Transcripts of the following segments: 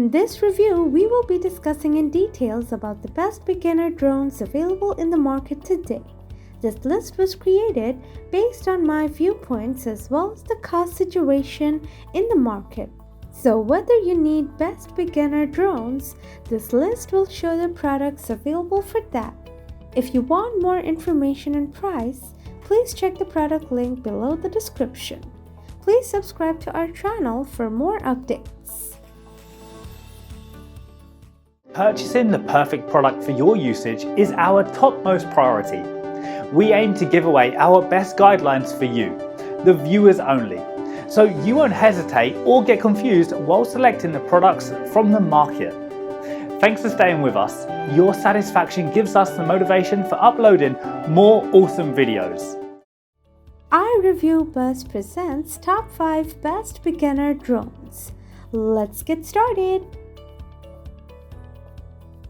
In this review, we will be discussing in details about the best beginner drones available in the market today. This list was created based on my viewpoints as well as the cost situation in the market. So whether you need best beginner drones, this list will show the products available for that. If you want more information and price, please check the product link below the description. Please subscribe to our channel for more updates. Purchasing the perfect product for your usage is our topmost priority. We aim to give away our best guidelines for you, the viewers only, so you won't hesitate or get confused while selecting the products from the market. Thanks for staying with us. Your satisfaction gives us the motivation for uploading more awesome videos. iReviewBuzz presents Top 5 Best Beginner Drones. Let's get started.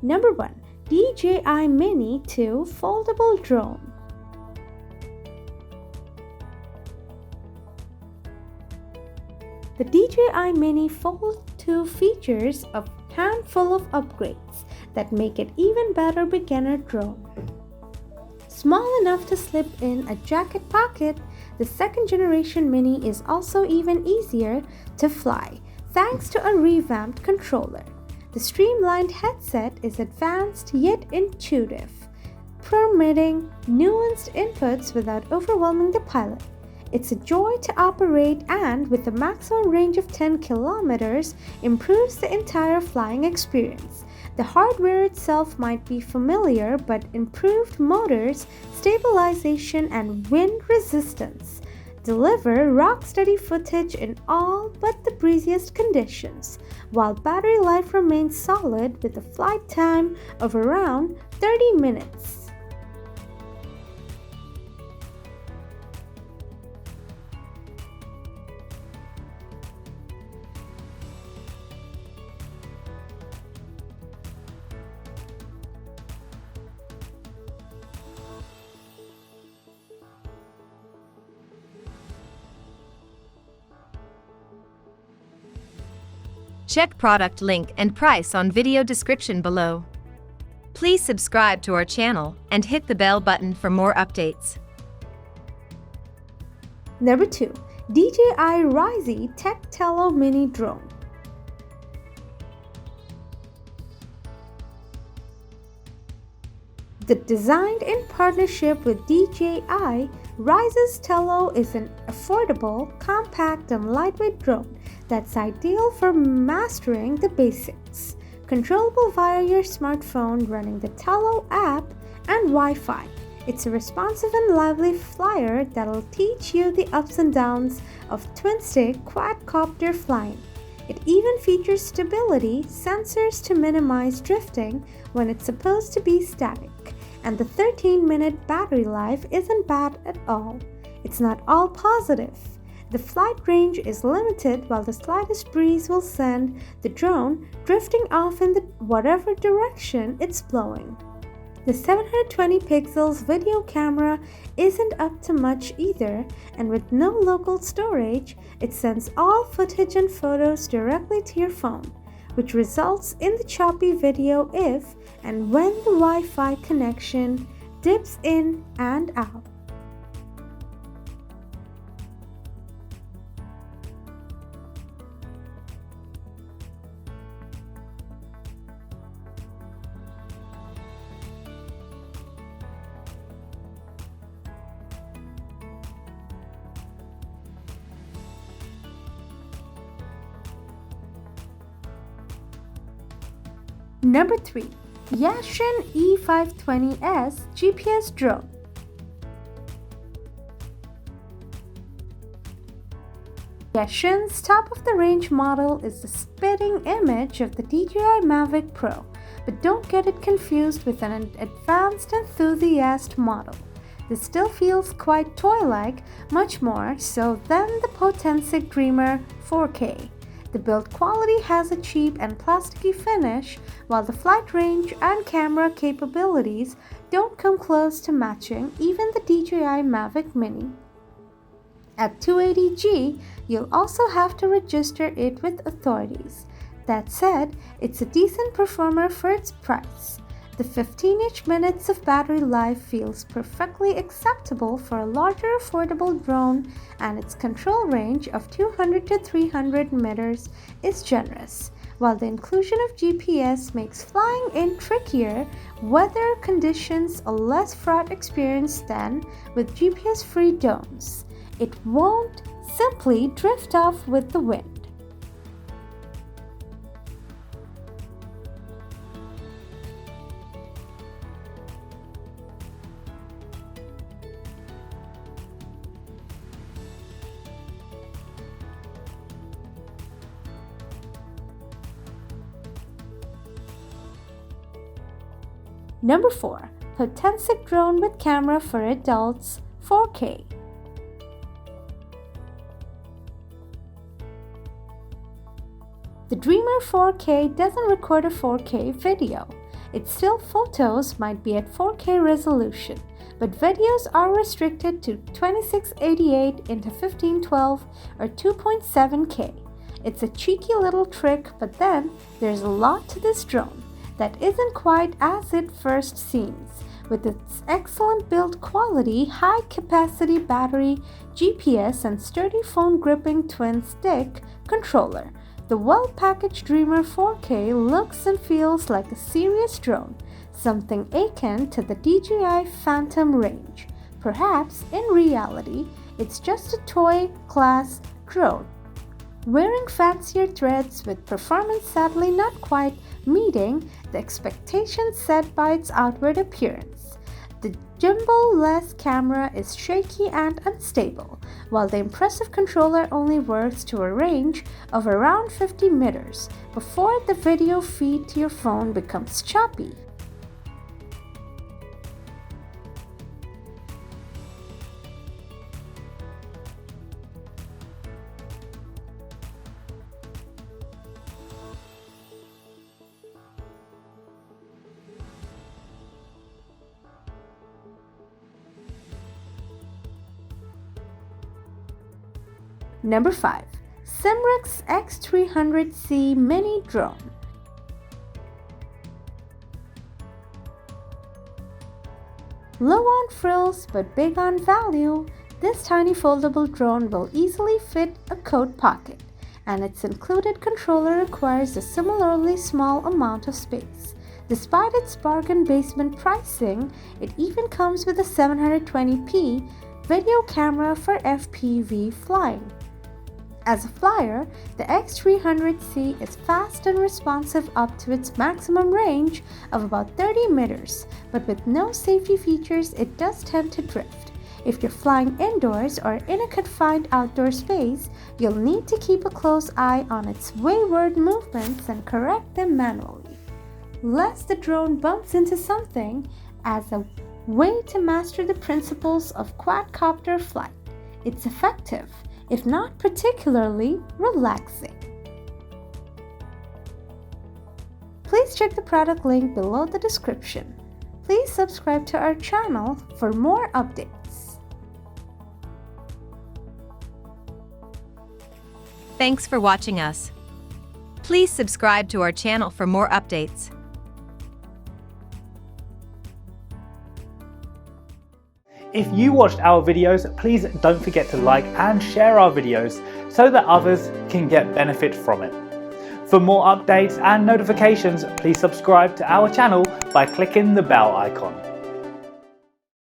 Number 1. DJI Mini 2 Foldable Drone. The DJI Mini Fold 2 features a handful of upgrades that make it even better beginner drone. Small enough to slip in a jacket pocket, the second generation Mini is also even easier to fly thanks to a revamped controller. The streamlined headset is advanced yet intuitive, permitting nuanced inputs without overwhelming the pilot. It's a joy to operate and, with a maximum range of 10 kilometers, improves the entire flying experience. The hardware itself might be familiar, but improved motors, stabilization, and wind resistance deliver rock-steady footage in all but the breeziest conditions, while battery life remains solid with a flight time of around 30 minutes. Check product link and price on video description below. Please subscribe to our channel and hit the bell button for more updates. Number 2. DJI Rizzi Tech Tello Mini Drone. Designed in partnership with DJI, Rizzi's Tello is an affordable, compact, and lightweight drone that's ideal for mastering the basics. Controllable via your smartphone running the Tello app and Wi-Fi. It's a responsive and lively flyer that'll teach you the ups and downs of twin-stick quadcopter flying. It even features stability sensors to minimize drifting when it's supposed to be static. And the 13-minute battery life isn't bad at all. It's not all positive. The flight range is limited, while the slightest breeze will send the drone drifting off in whatever direction it's blowing. The 720 pixels video camera isn't up to much either, and with no local storage, it sends all footage and photos directly to your phone, which results in the choppy video if and when the Wi-Fi connection dips in and out. Number 3. Yachion E520S GPS Drone. Yachion's top-of-the-range model is the spitting image of the DJI Mavic Pro, but don't get it confused with an advanced enthusiast model. This still feels quite toy-like, much more so than the Potensic Dreamer 4K. The build quality has a cheap and plasticky finish, while the flight range and camera capabilities don't come close to matching even the DJI Mavic Mini. At 280G, you'll also have to register it with authorities. That said, it's a decent performer for its price. The 15-ish minutes of battery life feels perfectly acceptable for a larger affordable drone, and its control range of 200 to 300 meters is generous. While the inclusion of GPS makes flying in trickier weather conditions a less fraught experience than with GPS-free drones, it won't simply drift off with the wind. Number 4. Potensic drone with camera for adults, 4K. The Dreamer 4K doesn't record a 4K video. Its still photos might be at 4K resolution, but videos are restricted to 2688 into 1512 or 2.7K. It's a cheeky little trick, but then there's a lot to this drone that isn't quite as it first seems. With its excellent build quality, high capacity battery, GPS, and sturdy phone gripping twin stick controller, the well-packaged Dreamer 4K looks and feels like a serious drone, something akin to the DJI Phantom range. Perhaps, in reality, it's just a toy-class drone, wearing fancier threads with performance sadly not quite meeting the expectations set by its outward appearance. The gimbal-less camera is shaky and unstable, while the impressive controller only works to a range of around 50 meters before the video feed to your phone becomes choppy. Number 5. Symrix X300C Mini Drone. Low on frills but big on value, this tiny foldable drone will easily fit a coat pocket, and its included controller requires a similarly small amount of space. Despite its bargain basement pricing, it even comes with a 720p video camera for FPV flying. As a flyer, the X300C is fast and responsive up to its maximum range of about 30 meters, but with no safety features, it does tend to drift. If you're flying indoors or in a confined outdoor space, you'll need to keep a close eye on its wayward movements and correct them manually, lest the drone bumps into something. As a way to master the principles of quadcopter flight, it's effective, if not particularly relaxing. Please check the product link below the description. Please subscribe to our channel for more updates. Thanks for watching us. Please subscribe to our channel for more updates. If you watched our videos, please don't forget to like and share our videos so that others can get benefit from it. For more updates and notifications, please subscribe to our channel by clicking the bell icon.